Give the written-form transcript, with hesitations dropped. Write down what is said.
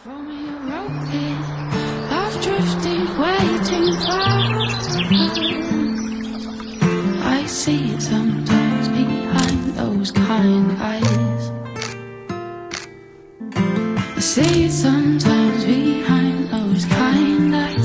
Throw me a rope in, I've drifted way too far. I see it sometimes behind those kind eyes. I see it sometimes behind those kind eyes.